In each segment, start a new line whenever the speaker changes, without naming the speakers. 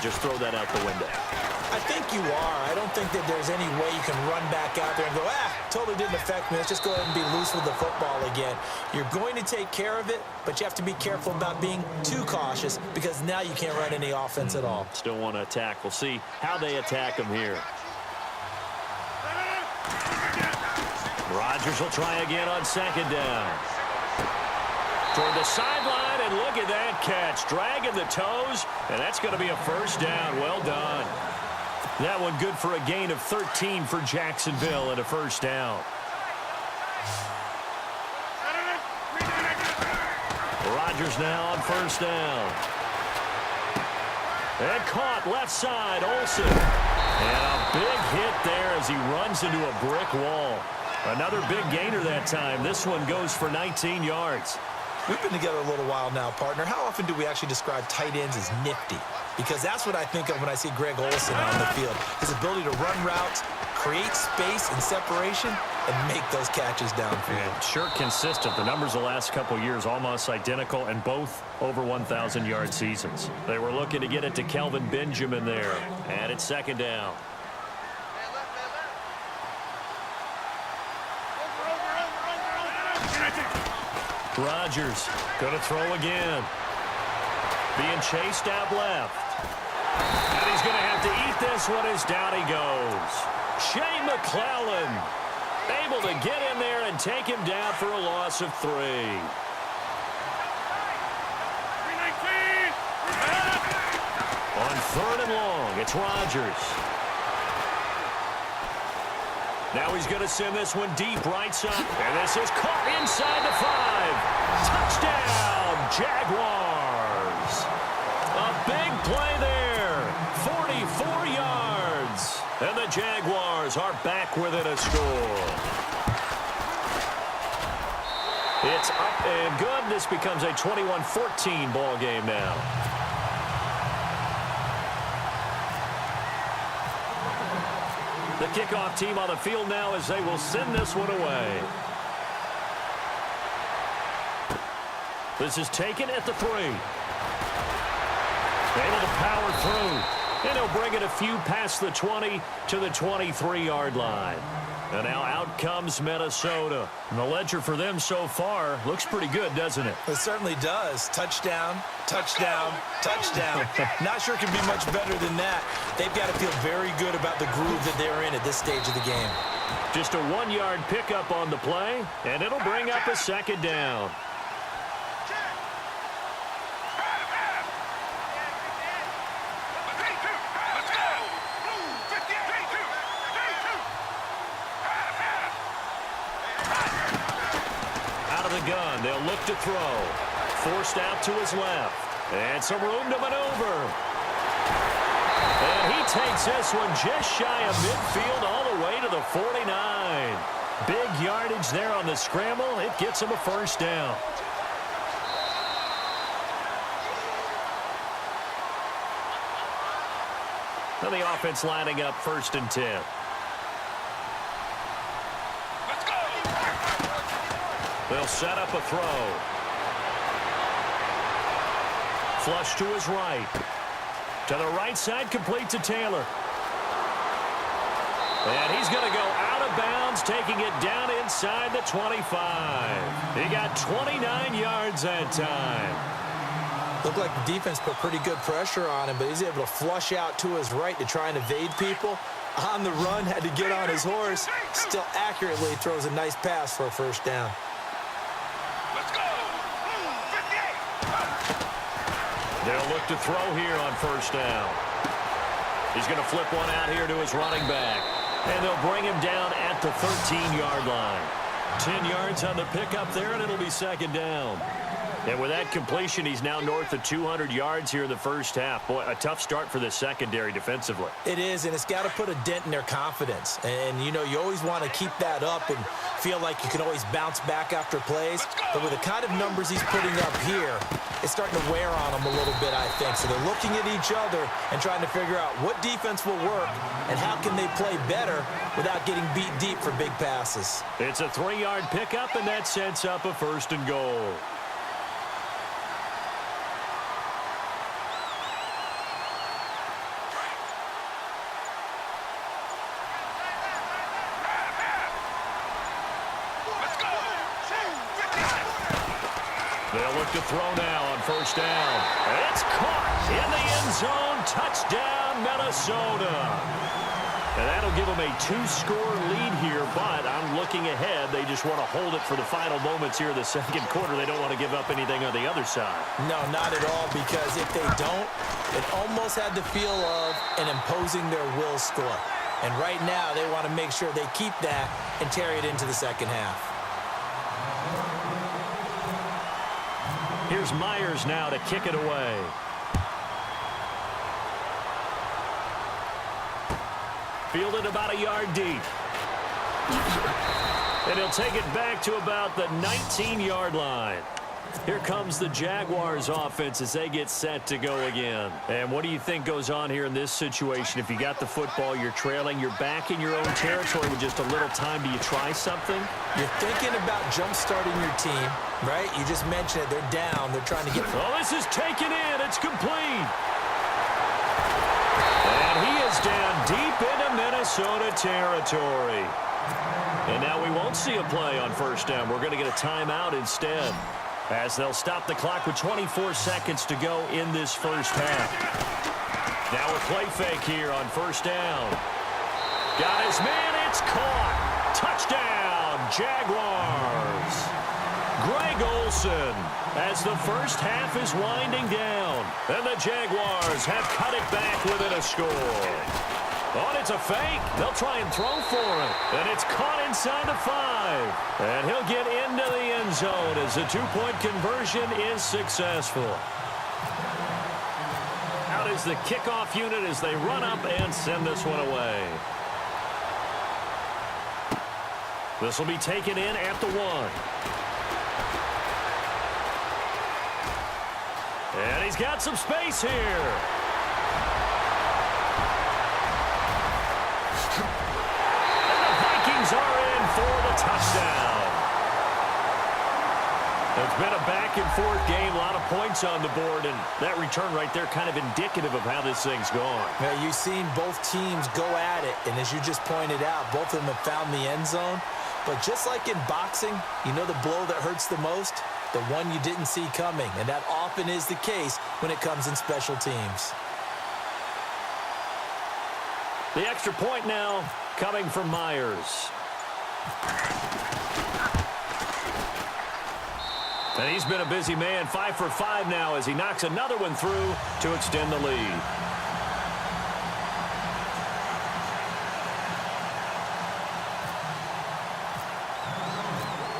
just throw that out the window?
I think you are. I don't think that there's any way you can run back out there and go, totally didn't affect me. Let's just go ahead and be loose with the football again. You're going to take care of it, but you have to be careful about being too cautious because now you can't run any offense at all.
Still want to attack. We'll see how they attack him here. Rodgers will try again on second down. Toward the sideline, and look at that catch. Dragging the toes, and that's going to be a first down. Well done. That one good for a gain of 13 for Jacksonville and a first down. Rodgers now on first down. And caught left side, Olsen. And a big hit there as he runs into a brick wall. Another big gainer that time. This one goes for 19 yards.
We've been together a little while now, partner. How often do we actually describe tight ends as nifty? Because that's what I think of when I see Greg Olsen on the field. His ability to run routes, create space and separation, and make those catches downfield.
And sure consistent. The numbers the last couple years almost identical, and both over 1,000-yard seasons. They were looking to get it to Kelvin Benjamin there. And it's second down. Rodgers going to throw again. Being chased out left. And he's going to have to eat this one as down he goes. Shea McClellan able to get in there and take him down for a loss of 3. On third and long, it's Rodgers. Now he's going to send this one deep right side. And this is caught inside the 5. Touchdown, Jaguars. A big play there. 44 yards. And the Jaguars are back within a score. It's up and good. This becomes a 21-14 ball game now. The kickoff team on the field now as they will send this one away. This is taken at the 3. Able to power through. And he'll bring it a few past the 20 to the 23-yard line. And now out comes Minnesota. And the ledger for them so far looks pretty good, doesn't it?
It certainly does. Touchdown, touchdown, touchdown. Not sure it can be much better than that. They've got to feel very good about the groove that they're in at this stage of the game.
Just a 1-yard pickup on the play, and it'll bring up a second down. Gun. They'll look to throw. Forced out to his left. And some room to maneuver. And he takes this one just shy of midfield all the way to the 49. Big yardage there on the scramble. It gets him a first down. Now the offense lining up 1st and 10. They'll set up a throw. Flush to his right. To the right side, complete to Taylor. And he's going to go out of bounds, taking it down inside the 25. He got 29 yards that time.
Looked like the defense put pretty good pressure on him, but he's able to flush out to his right to try and evade people. On the run, had to get on his horse. Still accurately throws a nice pass for a first down.
They'll look to throw here on first down. He's going to flip one out here to his running back. And they'll bring him down at the 13-yard line. 10 yards on the pickup there, and it'll be second down. And with that completion, he's now north of 200 yards here in the first half. Boy, a tough start for the secondary defensively.
It is, and it's got to put a dent in their confidence. And, you know, you always want to keep that up and feel like you can always bounce back after plays. But with the kind of numbers he's putting up here, it's starting to wear on them a little bit, I think. So they're looking at each other and trying to figure out what defense will work and how can they play better without getting beat deep for big passes.
It's a 3-yard pickup, and that sets up a 1st and goal. They'll look to throw now on first down. It's caught in the end zone. Touchdown, Minnesota. And that'll give them a 2-score lead here, but I'm looking ahead. They just want to hold it for the final moments here in the second quarter. They don't want to give up anything on the other side.
No, not at all, because if they don't, it almost had the feel of an imposing their will score. And right now, they want to make sure they keep that and carry it into the second half.
Here's Myers now to kick it away. Fielded about a yard deep. And he'll take it back to about the 19-yard line. Here comes the Jaguars offense as they get set to go again. And what do you think goes on here in this situation? If you got the football, you're trailing, you're back in your own territory with just a little time. Do you try something?
You're thinking about jump-starting your team, right? You just mentioned it. They're down. They're trying to get...
Oh, this is taken in. It's complete. And he is down deep into Minnesota territory. And now we won't see a play on first down. We're going to get a timeout instead, as they'll stop the clock with 24 seconds to go in this first half. Now a play fake here on first down. Got his man. It's caught. Touchdown, Jaguars. Greg Olsen, as the first half is winding down. And the Jaguars have cut it back within a score. Oh, and it's a fake. They'll try and throw for it. And it's caught inside the 5. And he'll get into the end zone as the 2-point conversion is successful. Out is the kickoff unit as they run up and send this one away. This will be taken in at the 1. And he's got some space here. And the Vikings are in for the touchdown. It's been a back-and-forth game, a lot of points on the board, and that return right there kind of indicative of how this thing's gone.
Now, you've seen both teams go at it, and as you just pointed out, both of them have found the end zone. But just like in boxing, you know the blow that hurts the most? The one you didn't see coming, and that often is the case when it comes in special teams.
The extra point now coming from Myers. And he's been a busy man, 5 for 5 now as he knocks another one through to extend the lead.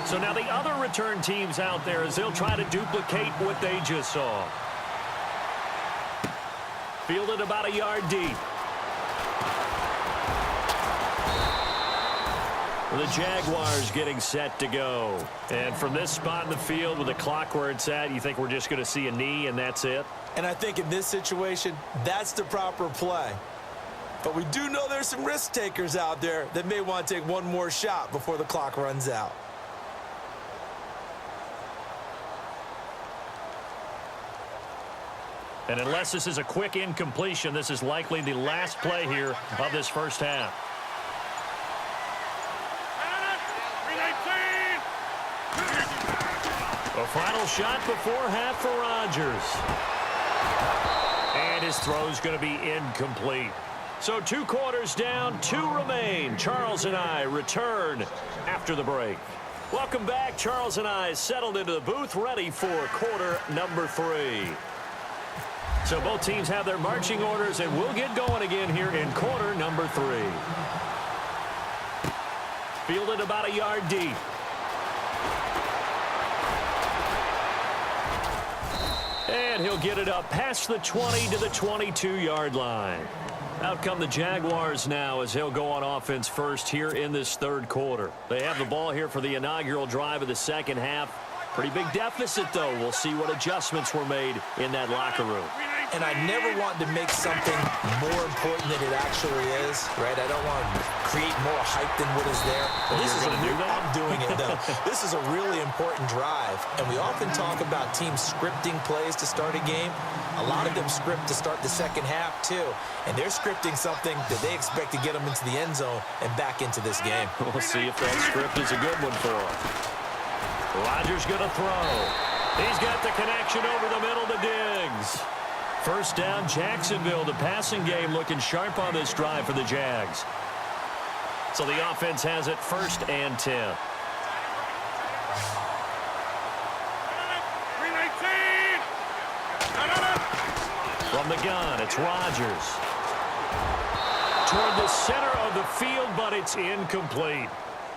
So now the other return teams out there as they'll try to duplicate what they just saw. Fielded about a yard deep. The Jaguars getting set to go. And from this spot in the field with the clock where it's at, you think we're just going to see a knee and that's it?
And I think in this situation, that's the proper play. But we do know there's some risk takers out there that may want to take one more shot before the clock runs out.
And unless this is a quick incompletion, this is likely the last play here of this first half. A final shot before half for Rodgers. And his throw's going to be incomplete. So 2 quarters down, 2 remain. Charles and I return after the break. Welcome back. Charles and I settled into the booth, ready for quarter number 3. So both teams have their marching orders, and we'll get going again here in quarter number 3. Fielded about a yard deep. And he'll get it up past the 20 to the 22-yard line. Out come the Jaguars now as they'll go on offense first here in this third quarter. They have the ball here for the inaugural drive of the second half. Pretty big deficit, though. We'll see what adjustments were made in that locker room.
And I never want to make something more important than it actually is, right? I don't want to create more hype than what is there.
Well, this is
I'm doing it, though. This is a really important drive. And we often talk about teams scripting plays to start a game. A lot of them script to start the second half, too. And they're scripting something that they expect to get them into the end zone and back into this game.
We'll see if that script is a good one for them. Rodgers going to throw. He's got the connection over the middle to Diggs. First down, Jacksonville. The passing game looking sharp on this drive for the Jags. So the offense has it 1st and 10. From the gun, it's Rodgers. Toward the center of the field, but it's incomplete.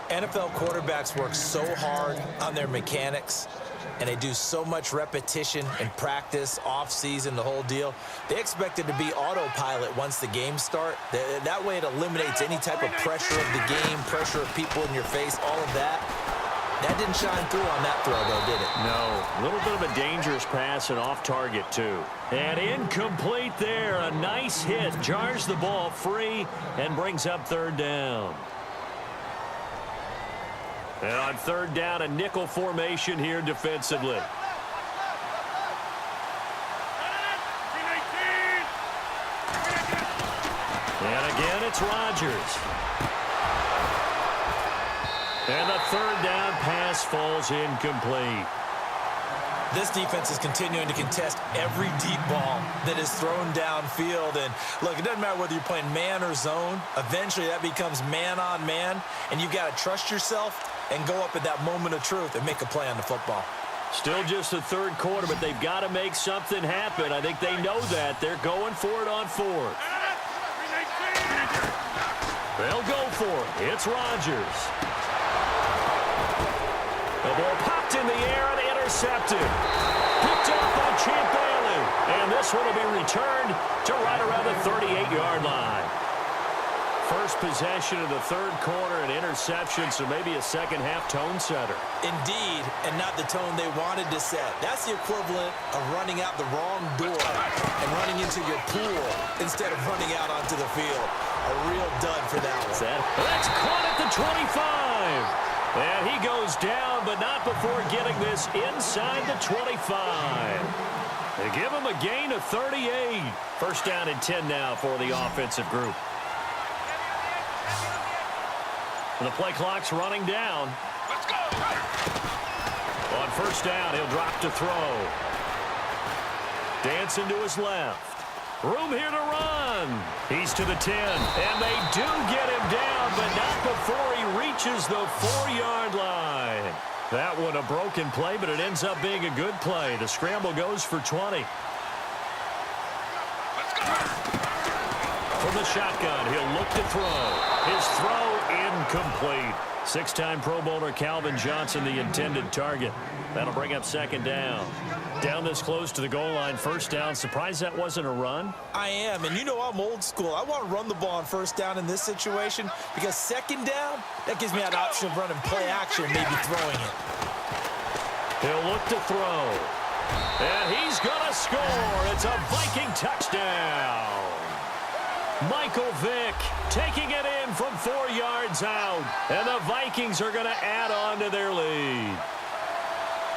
NFL quarterbacks work so hard on their mechanics, and they do so much repetition and practice, off-season, the whole deal. They expect it to be autopilot once the games start. That way it eliminates any type of pressure of the game, pressure of people in your face, all of that. That didn't shine through on that throw, though, did it?
No. A little bit of a dangerous pass and off target, too. And incomplete there. A nice hit. Jars the ball free and brings up 3rd down. And on 3rd down, a nickel formation here defensively. And again, it's Rodgers. And the 3rd down pass falls incomplete.
This defense is continuing to contest every deep ball that is thrown downfield. And, look, it doesn't matter whether you're playing man or zone. Eventually, that becomes man-on-man, and you've got to trust yourself and go up at that moment of truth and make a play on the football.
Still just the 3rd quarter, but they've got to make something happen. I think they know that. They're going for it on 4th. They'll go for it. It's Rodgers. The ball popped in the air and intercepted. Picked up by Champ Bailey. And this one will be returned to right around the 38-yard line. First possession of the 3rd quarter, an interception, so maybe a second-half tone setter.
Indeed, and not the tone they wanted to set. That's the equivalent of running out the wrong door and running into your pool instead of running out onto the field. A real dud for that one.
That's caught at the 25. And he goes down, but not before getting this inside the 25. They give him a gain of 38. First down and 10 now for the offensive group. And the play clock's running down.
Let's go.
On first down, he'll drop to throw. Dancing to his left. Room here to run. He's to the 10. And they do get him down, but not before he reaches the 4-yard line. That one a broken play, but it ends up being a good play. The scramble goes for 20.
Let's go.
From the shotgun, he'll look to throw. His throw incomplete. 6-time Pro Bowler Calvin Johnson, the intended target. That'll bring up 2nd down. Down this close to the goal line, 1st down. Surprised that wasn't a run?
I am, and you know I'm old school. I want to run the ball on 1st down in this situation because 2nd down, that gives me that option of running play action, maybe throwing it.
He'll look to throw. And he's going to score. It's a Viking touchdown. Michael Vick taking it in from 4 yards out. And the Vikings are going to add on to their lead.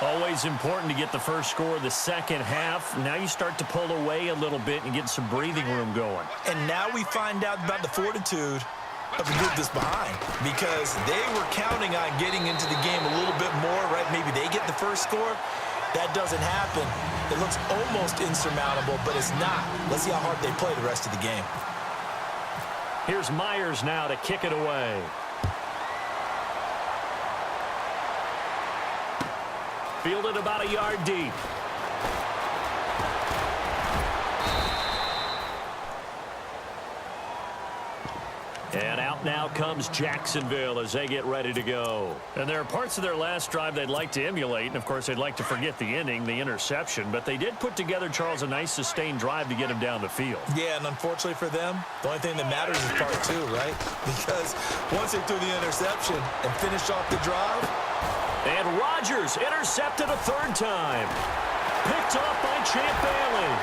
Always important to get the first score of the second half. Now you start to pull away a little bit and get some breathing room going.
And now we find out about the fortitude of the group that's behind, because they were counting on getting into the game a little bit more, right? Maybe they get the first score. That doesn't happen. It looks almost insurmountable, but it's not. Let's see how hard they play the rest of the game.
Here's Myers now to kick it away. Fielded about a yard deep. And out now comes Jacksonville as they get ready to go. And there are parts of their last drive they'd like to emulate. And, of course, they'd like to forget the inning, the interception. But they did put together, Charles, a nice sustained drive to get him down the field.
Yeah, and unfortunately for them, the only thing that matters is part 2, right? Because once they threw the interception and finished off the drive.
And Rodgers intercepted a 3rd time. Picked off by Champ Bailey.